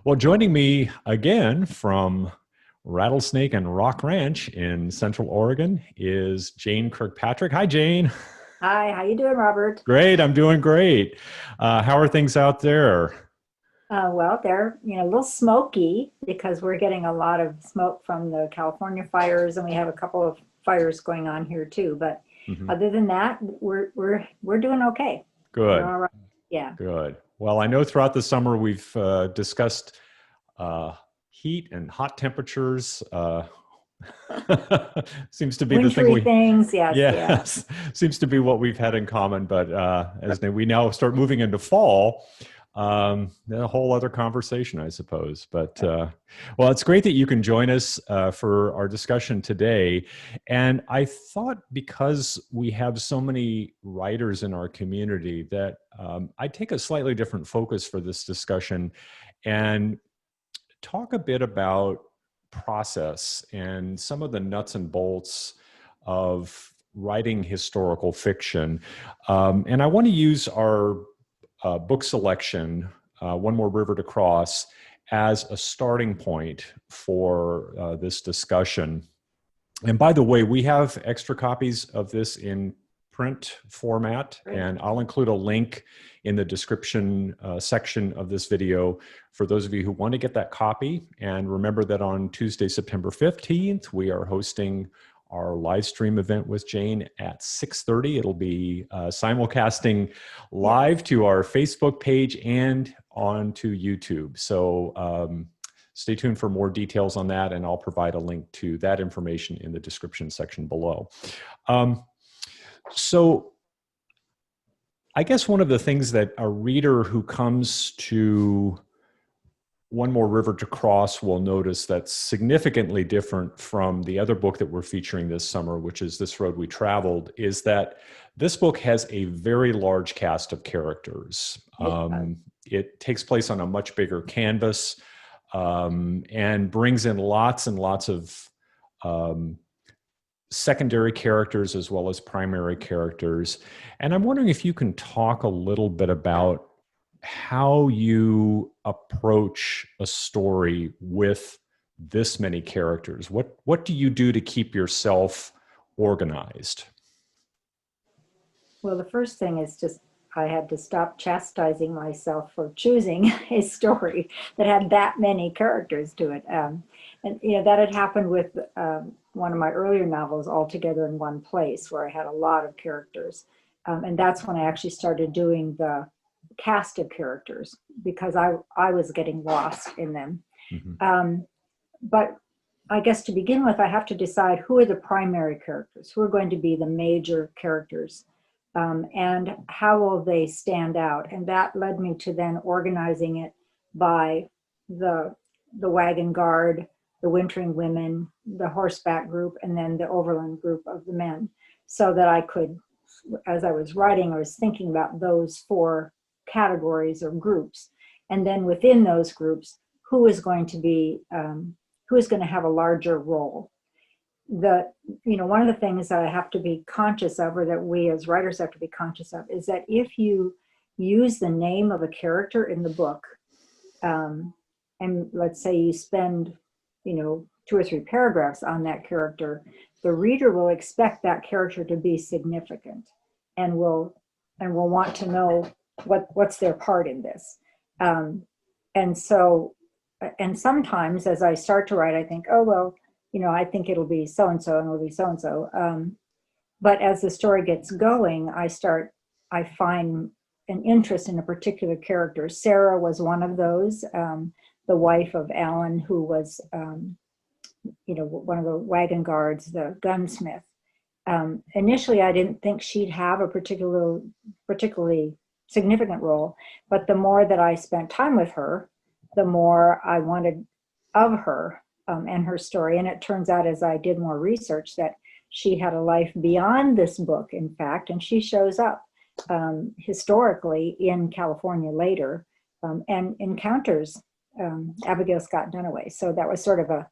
Well, joining me again from Rattlesnake and Rock Ranch in Central Oregon is Jane Kirkpatrick. Hi, Jane. Hi, how you doing, Robert? Great, I'm doing great. How are things out there? Well, they're a little smoky because we're getting a lot of smoke from the California fires, and we have a couple of fires going on here too. But Mhm. other than that, we're doing okay. We're Good, all right. Yeah. good. Well, I know throughout the summer we've discussed uh, heat and hot temperatures. Seems to be the thing Wintry we, things, yes, yeah. yes, seems to be what we've had in common. But as we now start moving into fall, a whole other conversation, I suppose. But well, it's great that you can join us for our discussion today. And I thought because we have so many writers in our community that I'd take a slightly different focus for this discussion and talk a bit about process and some of the nuts and bolts of writing historical fiction. And I want to use our book selection, One More River to Cross, as a starting point for this discussion. And by the way, we have extra copies of this in print format, Great. and I'll include a link in the description section of this video for those of you who want to get that copy. And remember that on Tuesday, September 15th, we are hosting our live stream event with Jane at 6:30. It'll be simulcasting live to our Facebook page and onto YouTube. So stay tuned for more details on that, and I'll provide a link to that information in the description section below. So I guess one of the things that a reader who comes to One More River to Cross will notice that's significantly different from the other book that we're featuring this summer, which is This Road We Traveled, is that this book has a very large cast of characters. It takes place on a much bigger canvas and brings in lots and lots of secondary characters as well as primary characters. And I'm wondering if you can talk a little bit about how you approach a story with this many characters. What do you do to keep yourself organized? Well, the first thing is just I had to stop chastising myself for choosing a story that had that many characters to it. And that had happened with one of my earlier novels, All Together in One Place, where I had a lot of characters. And that's when I actually started doing the cast of characters because I was getting lost in them. Mhm. But I guess to begin with, I have to decide who are the primary characters, who are going to be the major characters, and how will they stand out. And that led me to then organizing it by the wagon guard, the wintering women, the horseback group, and then the overland group of the men, so that I could, as I was writing, I was thinking about those four categories or groups. And then within those groups, who is going to be, who is going to have a larger role. One of the things that I have to be conscious of, or that we as writers have to be conscious of, is that if you use the name of a character in the book, and let's say you spend, two or three paragraphs on that character, the reader will expect that character to be significant and will want to know what's their part in this. And so, and sometimes as I start to write, I think, oh, well, I think it'll be so-and-so and it'll be so-and-so. But as the story gets going, I find an interest in a particular character. Sarah was one of those, the wife of Alan, who was, one of the wagon guards, the gunsmith. Initially, I didn't think she'd have a particularly significant role, but the more that I spent time with her, the more I wanted of her and her story. And it turns out, as I did more research, that she had a life beyond this book, in fact, and she shows up historically in California later and encounters Abigail Scott Duniway. So that was sort of a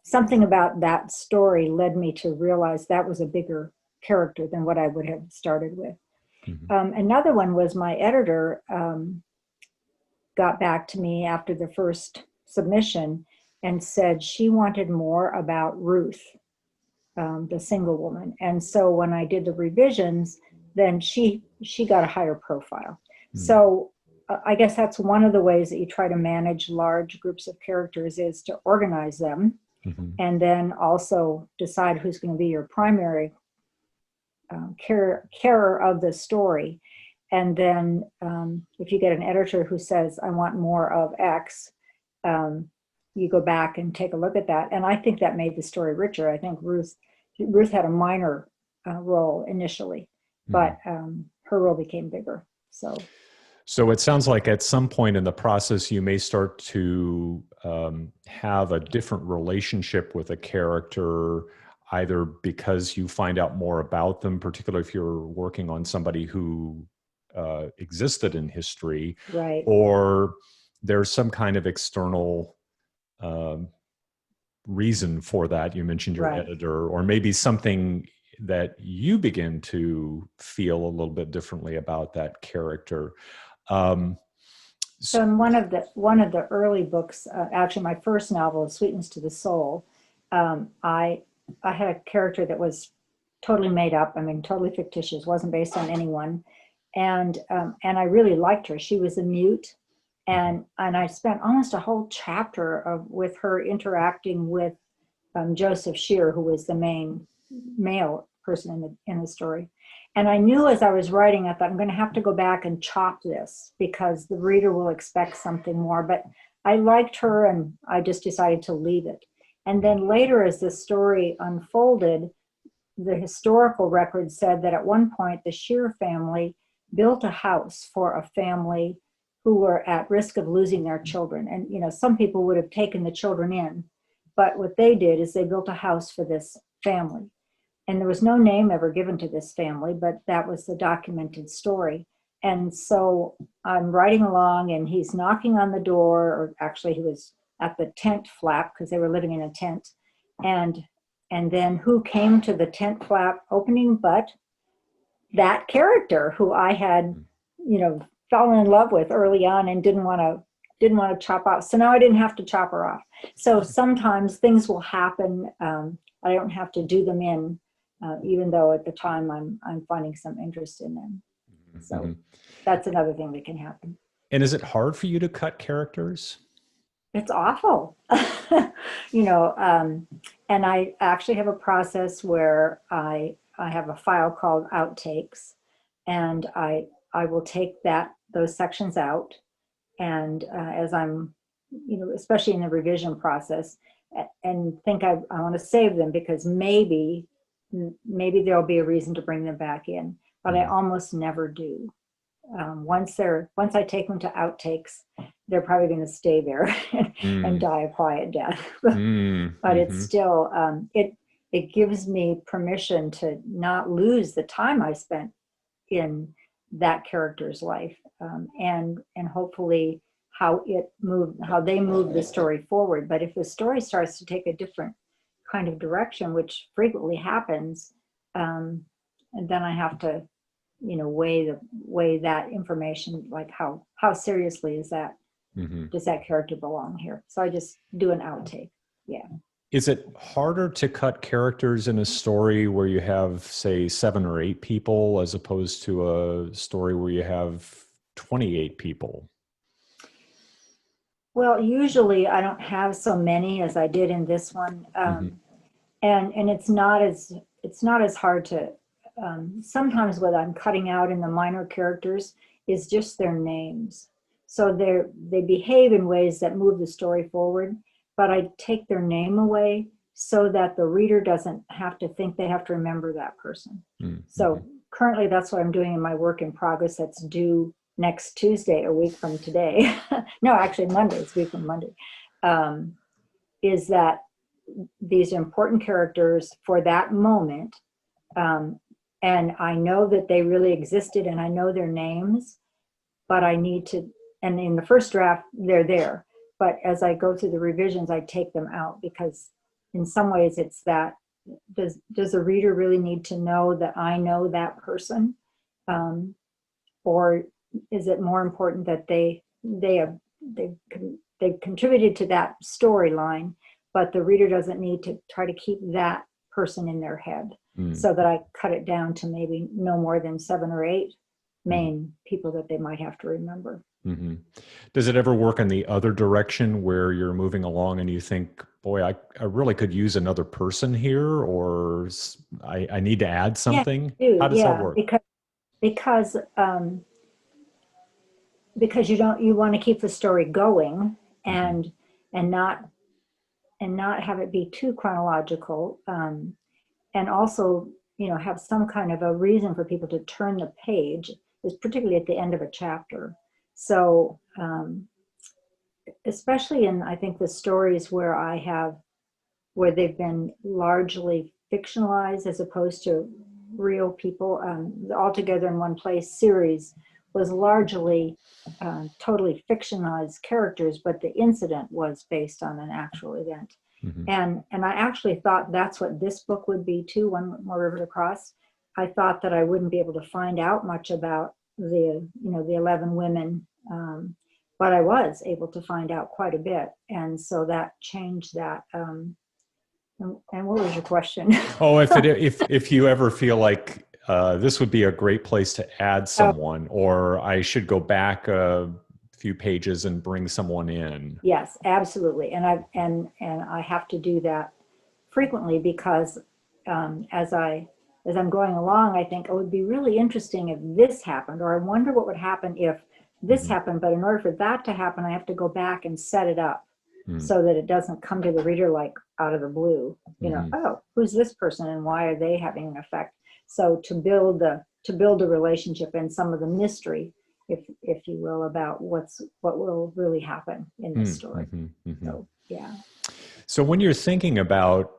something about that story led me to realize that was a bigger character than what I would have started with. Mhm. Another one was my editor got back to me after the first submission and said she wanted more about Ruth, the single woman. And so when I did the revisions, then she got a higher profile. So I guess that's one of the ways that you try to manage large groups of characters, is to organize them, and then also decide who's going to be your primary carer of the story. And then if you get an editor who says, I want more of X, you go back and take a look at that. And I think that made the story richer. I think Ruth had a minor role initially, but her role became bigger. So it sounds like at some point in the process, you may start to have a different relationship with a character, either because you find out more about them, particularly if you're working on somebody who existed in history, right, or there's some kind of external reason for that. You mentioned your editor, or maybe something that you begin to feel a little bit differently about that character. So in one of the early books, actually my first novel, Sweetness to the Soul, I had a character that was totally made up. I mean, totally fictitious, wasn't based on anyone, and I really liked her. She was a mute, and I spent almost a whole chapter with her interacting with Joseph Shear, who was the main male person in the story. And I knew as I was writing, I thought, I'm going to have to go back and chop this because the reader will expect something more. But I liked her, and I just decided to leave it. And then later, as the story unfolded, the historical record said that at one point, the Shear family built a house for a family who were at risk of losing their children. And, some people would have taken the children in, but what they did is they built a house for this family. And there was no name ever given to this family, but that was the documented story. And so I'm writing along, and he's knocking on the door, or actually he was at the tent flap because they were living in a tent. And then who came to the tent flap opening but that character who I had, fallen in love with early on and didn't want to chop off. So now I didn't have to chop her off. So sometimes things will happen. I don't have to do them in. Even though at the time I'm finding some interest in them. So that's another thing that can happen. And is it hard for you to cut characters? It's awful. And I actually have a process where I have a file called outtakes, and I will take those sections out. And as I'm, especially in the revision process, and think I want to save them because maybe there'll be a reason to bring them back in, but I almost never do. Once I take them to outtakes, they're probably going to stay there and die a quiet death. But it's still, it gives me permission to not lose the time I spent in that character's life, and hopefully how they move the story forward. But if the story starts to take a different kind of direction, which frequently happens, and then I have to, weigh that information, like how seriously is that? Does that character belong here? So I just do an outtake. Yeah. Is it harder to cut characters in a story where you have, say, 7 or 8 people, as opposed to a story where you have 28 people? Well, usually I don't have so many as I did in this one, and it's not as hard to. Sometimes what I'm cutting out in the minor characters is just their names, so they behave in ways that move the story forward, but I take their name away so that the reader doesn't have to think they have to remember that person. So currently, that's what I'm doing in my work in progress. That's due next Tuesday, a week from today. No, actually Monday, it's a week from Monday. Is that these important characters for that moment, and I know that they really existed and I know their names, but I need to, and in the first draft, they're there. But as I go through the revisions, I take them out because in some ways it's that, does the reader really need to know that I know that person? Or is it more important that they they've contributed to that storyline, but the reader doesn't need to try to keep that person in their head. So that I cut it down to maybe no more than 7 or 8 main people that they might have to remember. Mm-hmm. Does it ever work in the other direction where you're moving along and you think, boy, I really could use another person here, or I need to add something? Yeah, How does that work? Because you want to keep the story going and not have it be too chronological, and also have some kind of a reason for people to turn the page, is particularly at the end of a chapter. So especially in, I think, the stories where they've been largely fictionalized as opposed to real people, All Together in One Place series was largely totally fictionalized characters, but the incident was based on an actual event. And I actually thought that's what this book would be too, One More River to Cross. I thought that I wouldn't be able to find out much about the 11 women, but I was able to find out quite a bit, and so that changed that. And what was your question? Oh, if you ever feel like this would be a great place to add someone, or I should go back a few pages and bring someone in. Yes, absolutely, and I have to do that frequently because as I'm going along, I think, oh, it would be really interesting if this happened, or I wonder what would happen if this happened. But in order for that to happen, I have to go back and set it up so that it doesn't come to the reader like out of the blue. Oh, who's this person and why are they having an effect? So to build a relationship and some of the mystery, if you will, about what will really happen in this story. So yeah. So when you're thinking about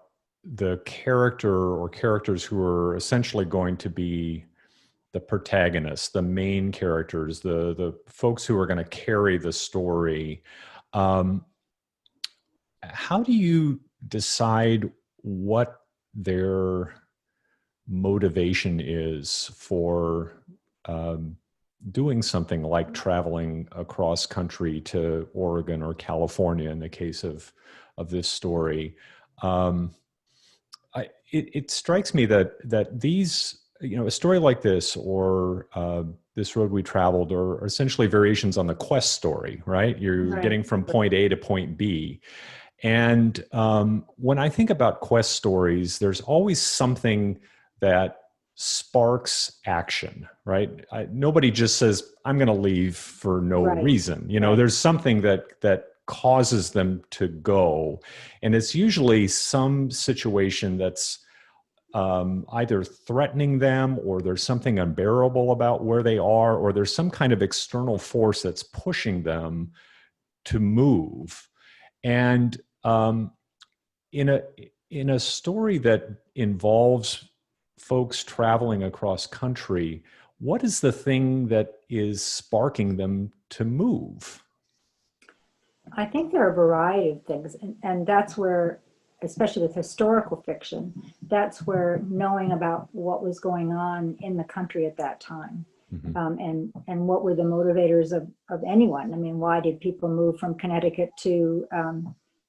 the character or characters who are essentially going to be the protagonists, the main characters, the folks who are going to carry the story, how do you decide what their motivation is for doing something like traveling across country to Oregon or California in the case of this story? It strikes me that these, a story like this or This Road We Traveled are essentially variations on the quest story, right? You're getting from point A to point B. And when I think about quest stories, there's always something that sparks action, right? Nobody just says, I'm going to leave for no reason. There's something that causes them to go. And it's usually some situation that's either threatening them, or there's something unbearable about where they are, or there's some kind of external force that's pushing them to move. And in a story that involves folks traveling across country, what is the thing that is sparking them to move? I think there are a variety of things, and that's where, especially with historical fiction, that's where knowing about what was going on in the country at that time, and what were the motivators of anyone. I mean, why did people move from Connecticut to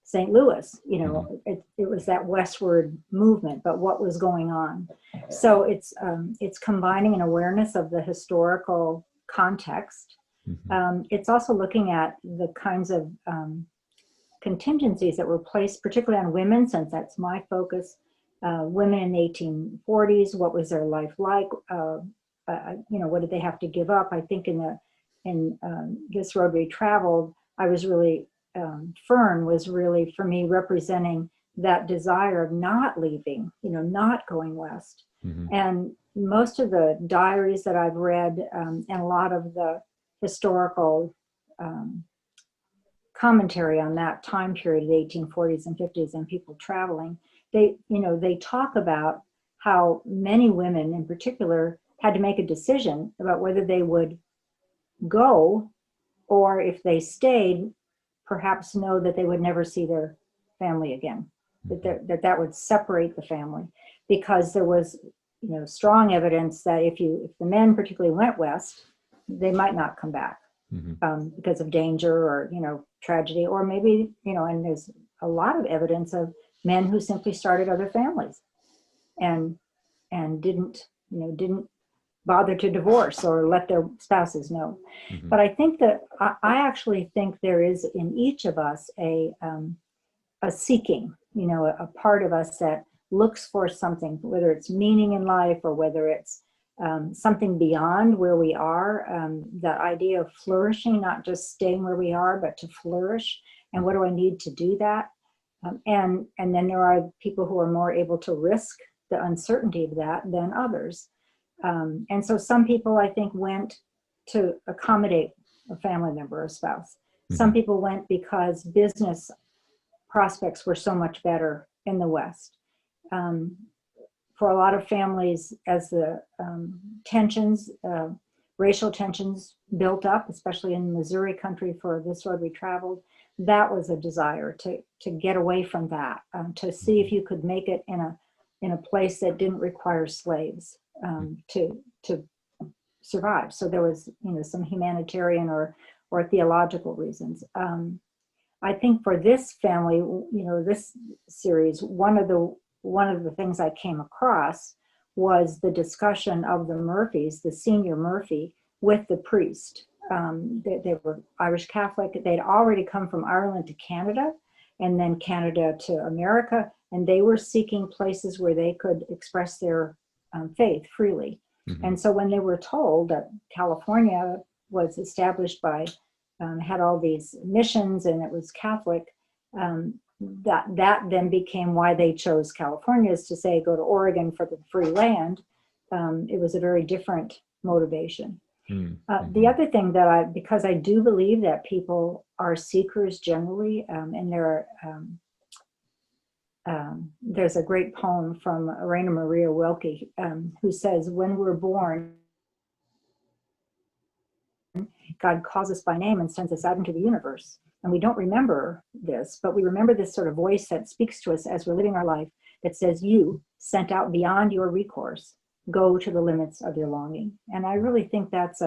St. Louis? It was that westward movement, but what was going on? So it's combining an awareness of the historical context. It's also looking at the kinds of contingencies that were placed, particularly on women, since that's my focus. Women in the 1840s, what was their life like? What did they have to give up? I think in This Road We Traveled, I was really, Fern was really, for me, representing that desire of not leaving, not going west. And most of the diaries that I've read, and a lot of the historical commentary on that time period, the 1840s and 50s, and people traveling, they talk about how many women in particular had to make a decision about whether they would go, or if they stayed, perhaps know that they would never see their family again, that would separate the family, because there was strong evidence that if the men particularly went west, they might not come back. because of danger or, tragedy, or maybe, and there's a lot of evidence of men who simply started other families and didn't bother to divorce or let their spouses know. But I think that I actually think there is in each of us a seeking, a part of us that looks for something, whether it's meaning in life or whether it's something beyond where we are, that idea of flourishing, not just staying where we are, but to flourish. And what do I need to do that? And then there are people who are more able to risk the uncertainty of that than others. And so some people, I think, went to accommodate a family member or spouse. Some people went because business prospects were so much better in the West. For a lot of families, as the racial tensions built up, especially in Missouri country for this road we traveled, that was a desire to get away from that, to see if you could make it in a place that didn't require slaves to survive. So there was, some humanitarian or theological reasons. I think for this family, this series, one of the things I came across was the discussion of the Murphys, the senior Murphy, with the priest. They were Irish Catholic. They'd already come from Ireland to Canada, and then Canada to America, and they were seeking places where they could express their faith freely. And so when they were told that California was established by, had all these missions and it was Catholic, that then became why they chose California, is to say, go to Oregon for the free land. It was a very different motivation. The other thing because I do believe that people are seekers generally, and there's a great poem from Rainer Maria Rilke, who says, when we're born, God calls us by name and sends us out into the universe. And we don't remember this, but we remember this sort of voice that speaks to us as we're living our life that says, you, sent out beyond your recourse, go to the limits of your longing. And I really think that's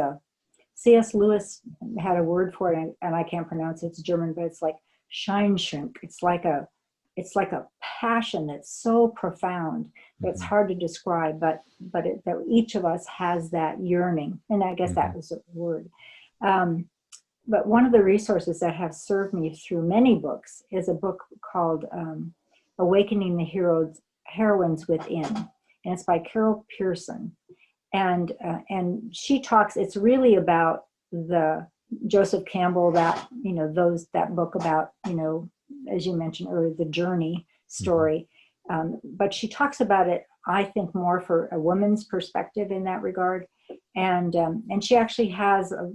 C.S. Lewis had a word for it, and I can't pronounce it, it's German, but it's like Scheinschunk. It's like a passion that's so profound that it's hard to describe, but that each of us has that yearning. And I guess that was the word. But one of the resources that have served me through many books is a book called Awakening the Heroines Within. And it's by Carol Pearson. And she talks, it's really about the Joseph Campbell, that book about, as you mentioned earlier, the journey story. But she talks about it, I think, more for a woman's perspective in that regard. And she actually has a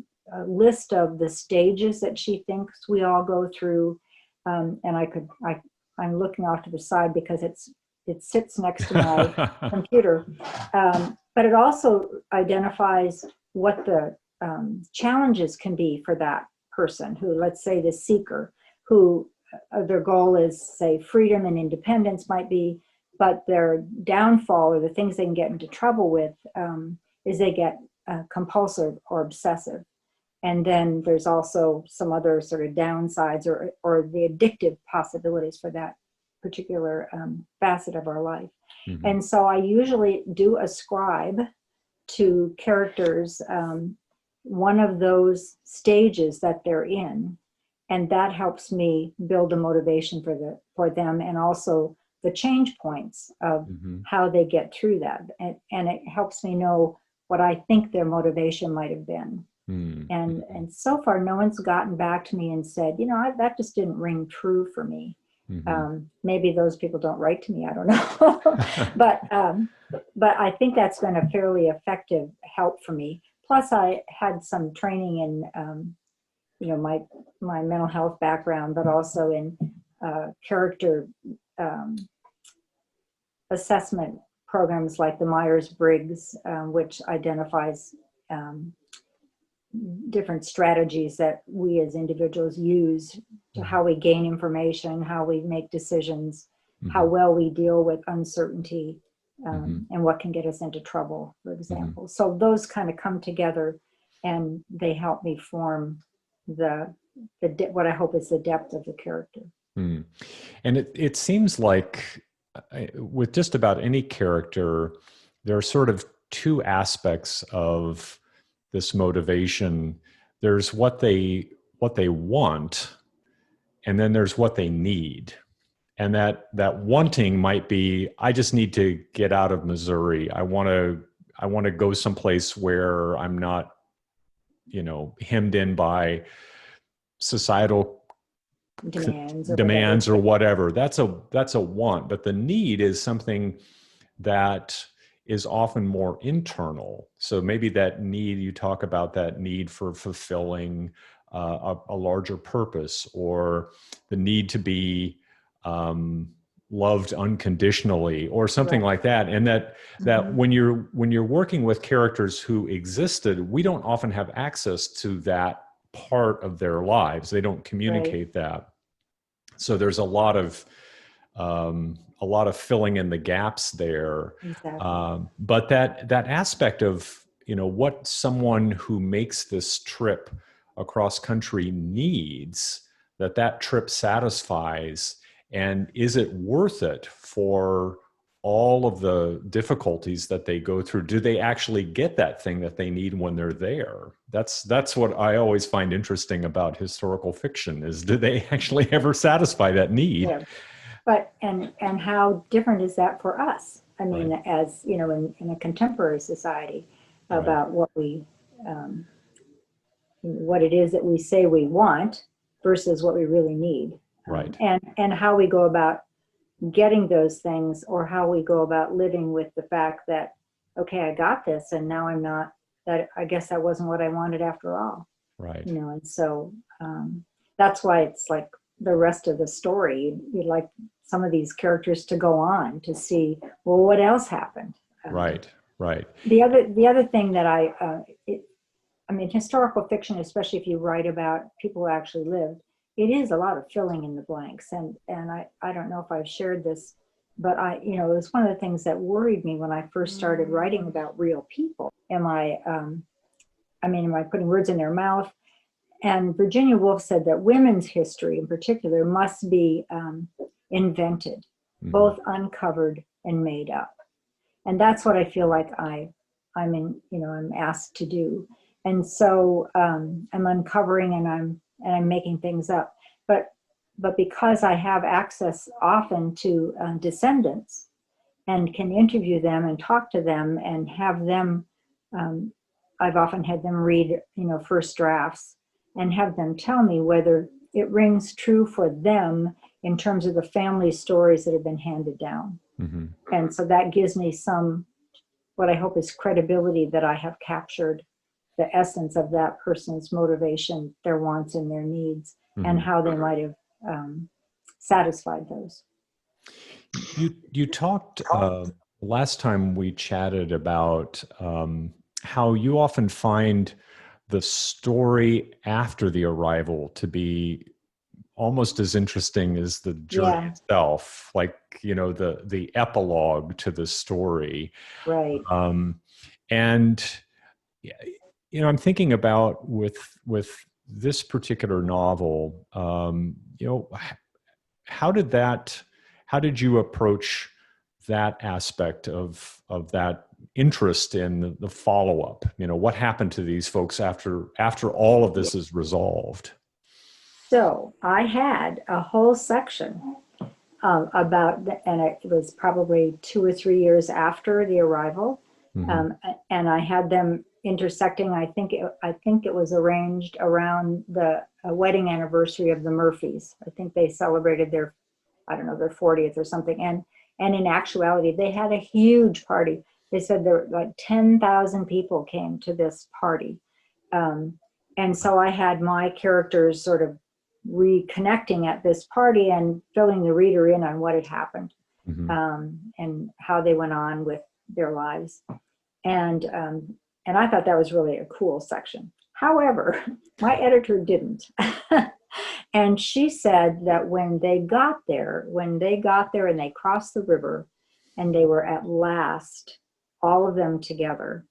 list of the stages that she thinks we all go through. And I'm looking off to the side because it sits next to my computer. But it also identifies what the challenges can be for that person who, let's say the seeker, who their goal is, say, freedom and independence might be, but their downfall or the things they can get into trouble with is they get compulsive or obsessive. And then there's also some other sort of downsides or the addictive possibilities for that particular facet of our life. And so I usually do ascribe to characters one of those stages that they're in, and that helps me build a motivation for them, and also the change points of how they get through that, and it helps me know what I think their motivation might have been. And so far, no one's gotten back to me and said, that just didn't ring true for me. Maybe those people don't write to me, I don't know. But I think that's been a fairly effective help for me. Plus, I had some training in, my mental health background, but also in character assessment programs like the Myers-Briggs, which identifies different strategies that we as individuals use to how we gain information, how we make decisions, how well we deal with uncertainty, and what can get us into trouble, for example. So those kind of come together and they help me form what I hope is the depth of the character. Hmm. And it seems like with just about any character, there are sort of two aspects of this motivation. There's what they want, and then there's what they need. And that wanting might be, I just need to get out of Missouri. I want to go someplace where I'm not, hemmed in by societal demands or whatever. That's a want. But the need is something that is often more internal. So maybe that need, you talk about that need for fulfilling a larger purpose, or the need to be loved unconditionally, or something like that. And that when you're working with characters who existed, we don't often have access to that part of their lives. They don't communicate that. So there's a lot of filling in the gaps there. Exactly. But that aspect of, what someone who makes this trip across country needs, that trip satisfies, and is it worth it for all of the difficulties that they go through? Do they actually get that thing that they need when they're there? That's what I always find interesting about historical fiction, is do they actually ever satisfy that need? Yeah. But and how different is that for us? I mean, as you know, in a contemporary society, about what it is that we say we want versus what we really need, and how we go about getting those things, or how we go about living with the fact that, okay, I got this, and now I'm not. That I guess that wasn't what I wanted after all. Right. And so that's why it's like the rest of the story. You'd like some of these characters to go on to see, well, what else happened. Right. The other thing that I mean, historical fiction, especially if you write about people who actually lived, it is a lot of filling in the blanks. And I don't know if I've shared this, but it was one of the things that worried me when I first started writing about real people. Am I putting words in their mouth? And Virginia Woolf said that women's history in particular must be invented, both uncovered and made up. And that's what I feel like I'm asked to do. And so I'm uncovering and I'm making things up. But because I have access often to descendants and can interview them and talk to them and have them, I've often had them read, first drafts and have them tell me whether it rings true for them in terms of the family stories that have been handed down. Mm-hmm. And so that gives me what I hope is credibility, that I have captured the essence of that person's motivation, their wants and their needs, and how they might have satisfied those. You talked last time we chatted about how you often find the story after the arrival to be almost as interesting as the journey itself, like the epilogue to the story. Right. And I'm thinking about with this particular novel, how did you approach that aspect of that interest in the follow-up? What happened to these folks after all of this is resolved? So I had a whole section about, and it was probably 2 or 3 years after the arrival, and I had them intersecting. I think it was arranged around the wedding anniversary of the Murphys. I think they celebrated their 40th or something, and in actuality, they had a huge party. They said there were like 10,000 people came to this party. And so I had my characters sort of reconnecting at this party and filling the reader in on what had happened, and how they went on with their lives. And I thought that was really a cool section. However, my editor didn't. And she said that when they got there and they crossed the river and they were at last, all of them together,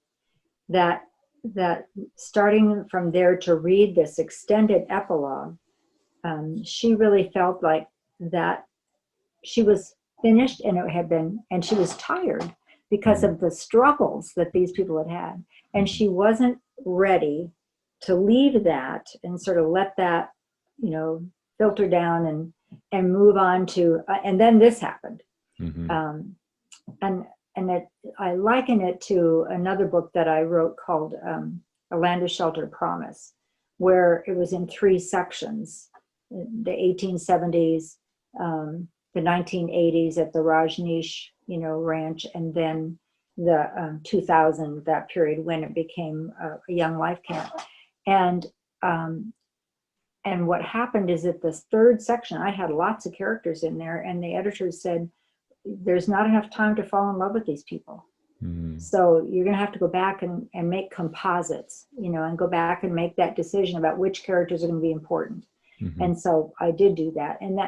that that starting from there to read this extended epilogue, she really felt like that she was finished, and and she was tired because of the struggles that these people had had. And she wasn't ready to leave that and sort of let that, filter down and move on to, and then this happened. Um, and I liken it to another book that I wrote called A Land of Shelter Promise, where it was in 3 sections: the 1870s, the 1980s at the Rajneesh, ranch, and then the 2000, that period when it became a young life camp. And what happened is that this 3rd section, I had lots of characters in there, and the editors said, there's not enough time to fall in love with these people. So you're going to have to go back and make composites, and go back and make that decision about which characters are going to be important. And so I did do that. And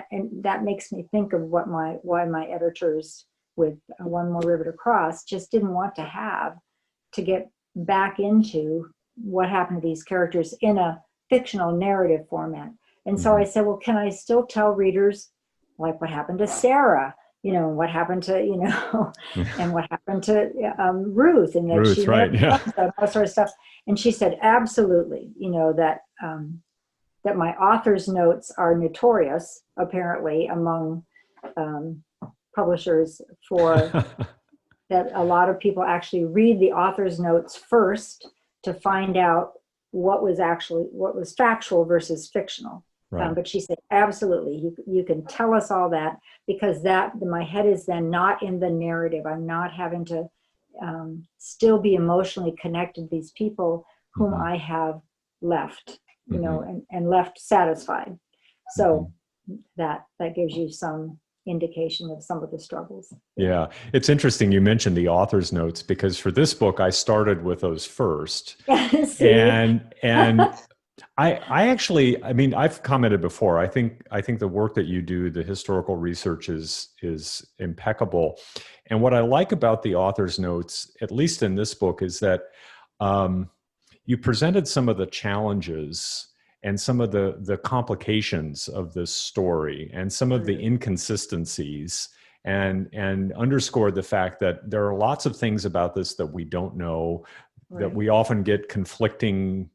that makes me think of why my editors with One More River to Cross just didn't want to get back into what happened to these characters in a fictional narrative format. And so I said, well, can I still tell readers like what happened to Sarah, what happened to, and what happened to Ruth, and that Ruth, she right, yeah, all sort of stuff. And she said, absolutely, that my author's notes are notorious, apparently, among publishers for that a lot of people actually read the author's notes first to find out what was factual versus fictional. Right. But she said, absolutely, you can tell us all that, because my head is then not in the narrative. I'm not having to still be emotionally connected to these people whom I have left, and left satisfied. So that gives you some indication of some of the struggles. Yeah, it's interesting you mentioned the author's notes, because for this book I started with those first. and I actually, I've commented before, I think the work that you do, the historical research is impeccable. And what I like about the author's notes, at least in this book, is that you presented some of the challenges and some of the complications of this story and some of the inconsistencies, and underscored the fact that there are lots of things about this that we don't know, that we often get conflicting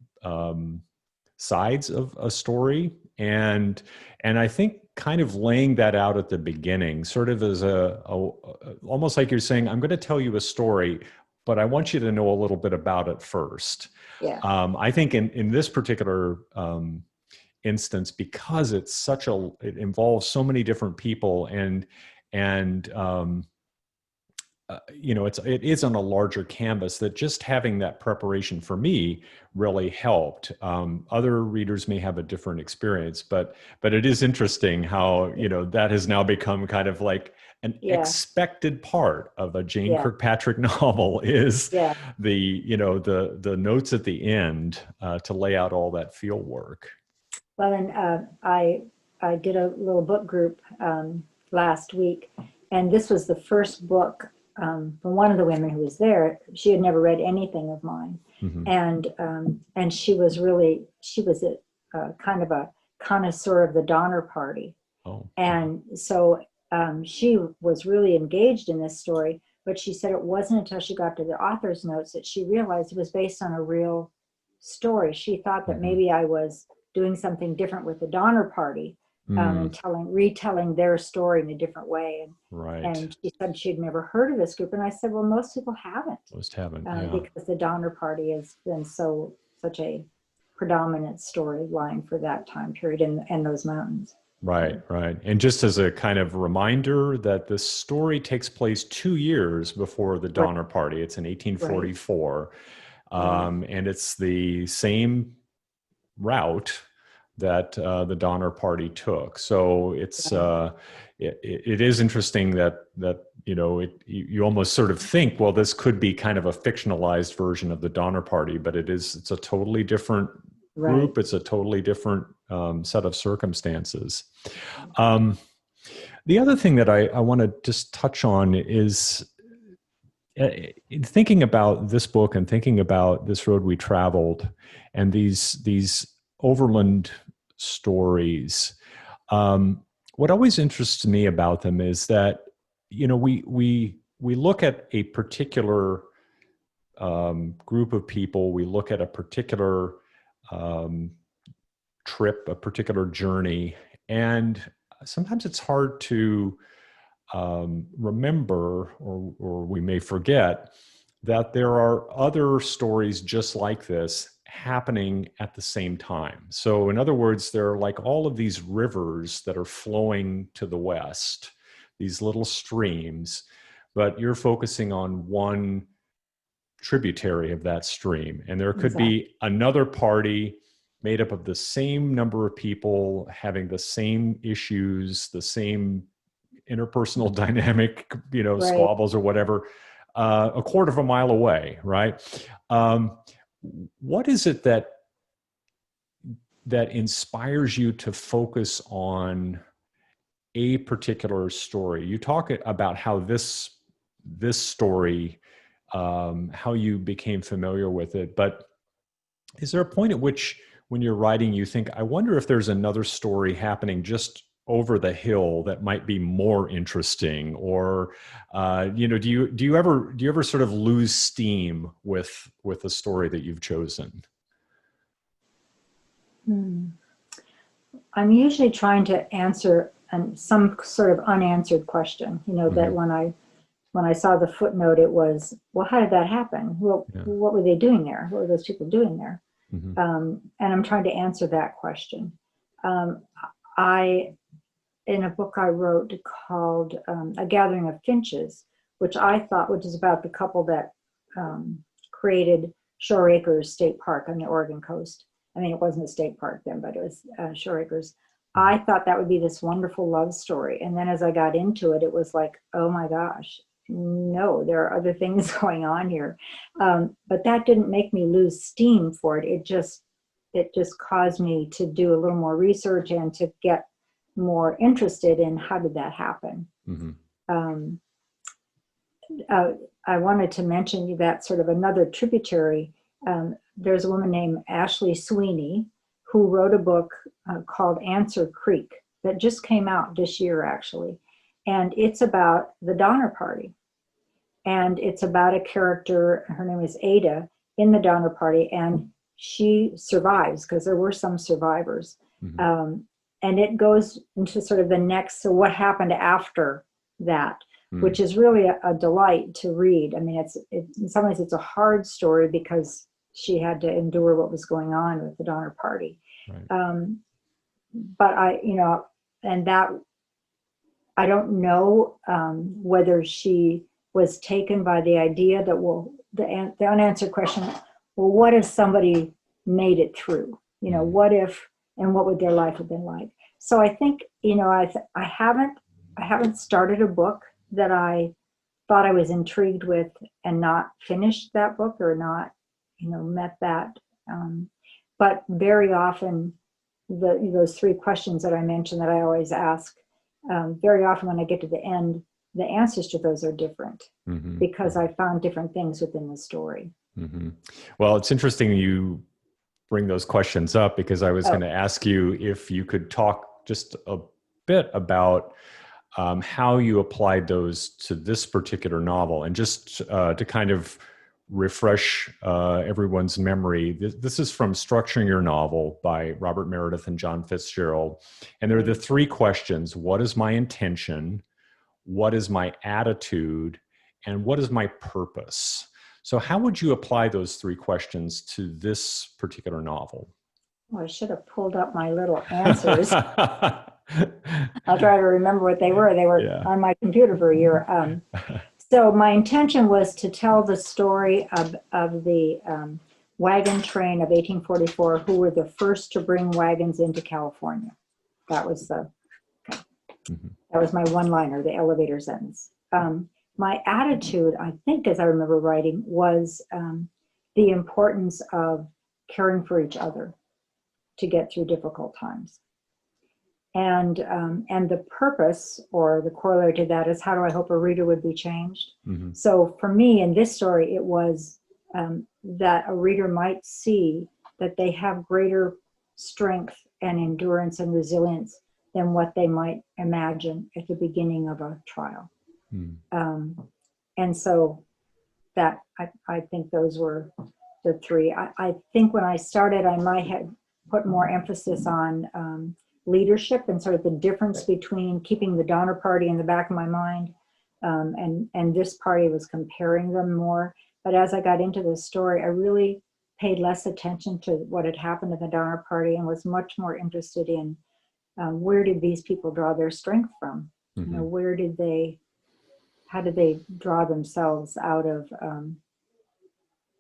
sides of a story. And I think kind of laying that out at the beginning, sort of as almost like you're saying, I'm going to tell you a story, but I want you to know a little bit about it first. Yeah. I think in this particular instance, because it involves so many different people, and it is on a larger canvas, that just having that preparation for me really helped. Other readers may have a different experience, but it is interesting how, that has now become kind of like an expected part of a Jane Kirkpatrick novel is the notes at the end to lay out all that field work. Well, and I did a little book group last week, and this was the first book from one of the women who was there. She had never read anything of mine, and she was a kind of a connoisseur of the Donner Party, and so she was really engaged in this story. But she said it wasn't until she got to the author's notes that she realized it was based on a real story. She thought that maybe I was doing something different with the Donner Party, and retelling their story in a different way. And she said she'd never heard of this group. And I said, well, most people haven't. Because the Donner Party has been such a predominant storyline for that time period in those mountains. Right. And just as a kind of reminder that this story takes place 2 years before the Donner Party. It's in 1844. And it's the same route that the Donner Party took. So it's it is interesting that you almost sort of think, well, this could be kind of a fictionalized version of the Donner Party, but it's a totally different group. It's a totally different set of circumstances. The other thing that I want to just touch on is in thinking about this book and thinking about this road we traveled and these overland stories, what always interests me about them is that, you know, we look at a particular group of people, we look at a particular trip, a particular journey, and sometimes it's hard to remember, or we may forget, that there are other stories just like this happening at the same time. So in other words, there are like all of these rivers that are flowing to the west, these little streams, but you're focusing on one tributary of that stream. And there could be another party made up of the same number of people having the same issues, the same interpersonal dynamic, you know, squabbles or whatever, a quarter of a mile away, right? What is it that inspires you to focus on a particular story? You talk about how this story, how you became familiar with it, but is there a point at which, when you're writing, you think, I wonder if there's another story happening just over the hill that might be more interesting? Or, you know, do you ever sort of lose steam with a story that you've chosen? I'm usually trying to answer some sort of unanswered question, you know, that when I saw the footnote, it was, well, how did that happen? Well, what were they doing there? What were those people doing there? And I'm trying to answer that question. In a book I wrote called A Gathering of Finches, which is about the couple that created Shore Acres State Park on the Oregon coast. I mean, it wasn't a state park then, but it was Shore Acres. I thought that would be this wonderful love story. And then as I got into it, it was like, oh my gosh, no, there are other things going on here. But that didn't make me lose steam for it. It just caused me to do a little more research and to get more interested in how did that happen. I wanted to mention that sort of another tributary. There's a woman named Ashley Sweeney who wrote a book called Answer Creek that just came out this year, actually. And it's about the Donner Party. And it's about a character, her name is Ada, in the Donner Party, and she survives because there were some survivors. And it goes into sort of the next, so what happened after that, which is really a delight to read. I mean, in some ways it's a hard story because she had to endure what was going on with the Donner Party. But I don't know whether she was taken by the idea that, well, the unanswered question, well, what if somebody made it through? You know, what if, and what would their life have been like? So I think, you know, I haven't started a book that I thought I was intrigued with and not finished that book or not, you know, met that. But very often those three questions that I mentioned that I always ask, very often when I get to the end, the answers to those are different because I found different things within the story. Well, it's interesting you bring those questions up because I was going to ask you if you could talk just a bit about how you applied those to this particular novel, and just to kind of refresh everyone's memory. This is from Structuring Your Novel by Robert Meredith and John Fitzgerald. And there are the three questions: what is my intention? What is my attitude? And what is my purpose? So how would you apply those three questions to this particular novel? Well, I should have pulled up my little answers. I'll try to remember what they were. They were on my computer for a year. So my intention was to tell the story of the wagon train of 1844, who were the first to bring wagons into California. That was my one-liner, the elevator sentence. My attitude, I think, as I remember writing, was the importance of caring for each other to get through difficult times. And the purpose, or the corollary to that, is how do I hope a reader would be changed? Mm-hmm. So for me, in this story, it was that a reader might see that they have greater strength and endurance and resilience than what they might imagine at the beginning of a trial. And so that, I think those were the three. I think when I started, I might have put more emphasis on leadership and sort of the difference between keeping the Donner Party in the back of my mind, and this party was comparing them more. But as I got into the story, I really paid less attention to what had happened to the Donner Party and was much more interested in where did these people draw their strength from? Mm-hmm. You know, how did they draw themselves out of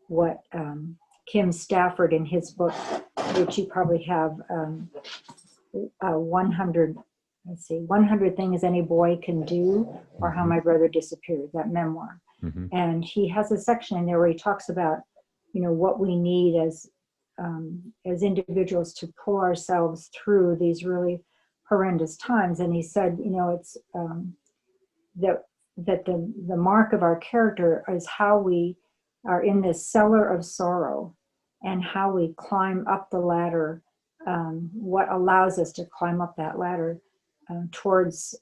what Kim Stafford in his book, which you probably have, 100 Things Any Boy Can Do, or How My Brother Disappeared, that memoir. Mm-hmm. And he has a section in there where he talks about, you know, what we need as individuals to pull ourselves through these really horrendous times. And he said, you know, it's that the mark of our character is how we are in this cellar of sorrow, and how we climb up the ladder, what allows us to climb up that ladder towards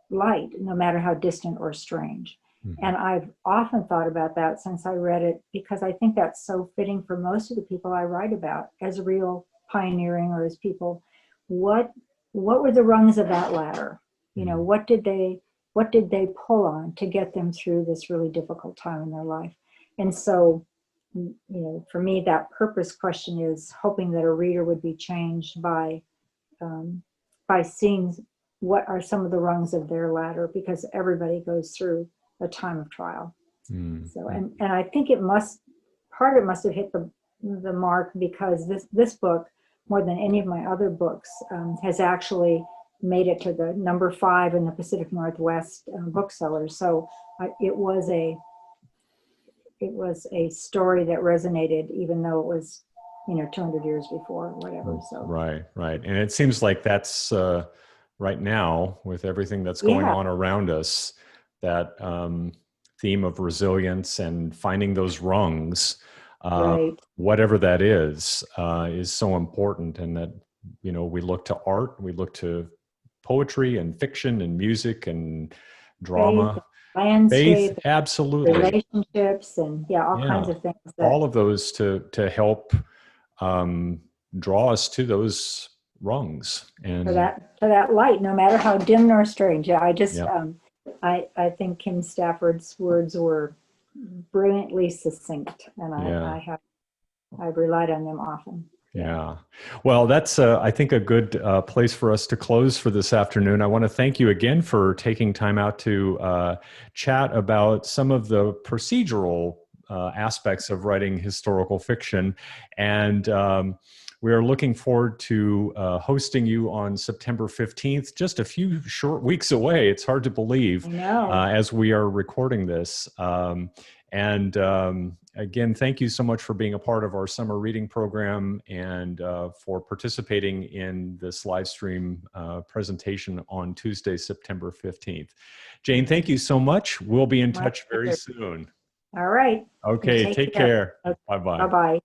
light, no matter how distant or strange. Mm-hmm. And I've often thought about that since I read it, because I think that's so fitting for most of the people I write about as real pioneering, or as people. What were the rungs of that ladder? You know, what did they pull on to get them through this really difficult time in their life? And so, you know, for me, that purpose question is hoping that a reader would be changed by seeing what are some of the rungs of their ladder, because everybody goes through a time of trial. So, and I think part of it must have hit the mark, because this book, more than any of my other books, has actually made it to the number 5 in the Pacific Northwest booksellers. So it was a story that resonated, even though it was, you know, 200 years before or whatever. So right. And it seems like that's right now, with everything that's going on around us, that theme of resilience and finding those rungs, whatever that is so important. And that, you know, we look to art, we look to poetry and fiction and music and drama, landscape, absolutely, relationships, and all kinds of things. All of those to help draw us to those rungs, and to that light, no matter how dim nor strange. I just I think Kim Stafford's words were brilliantly succinct, and I've relied on them often. Yeah. Well, that's, I think, a good place for us to close for this afternoon. I want to thank you again for taking time out to chat about some of the procedural aspects of writing historical fiction. And we are looking forward to hosting you on September 15th, just a few short weeks away. It's hard to believe, as we are recording this. Again, thank you so much for being a part of our summer reading program, and for participating in this live stream presentation on Tuesday, September 15th. Jane, thank you so much. We'll be in touch very soon. All right. Okay, take care. Bye-bye. Bye-bye.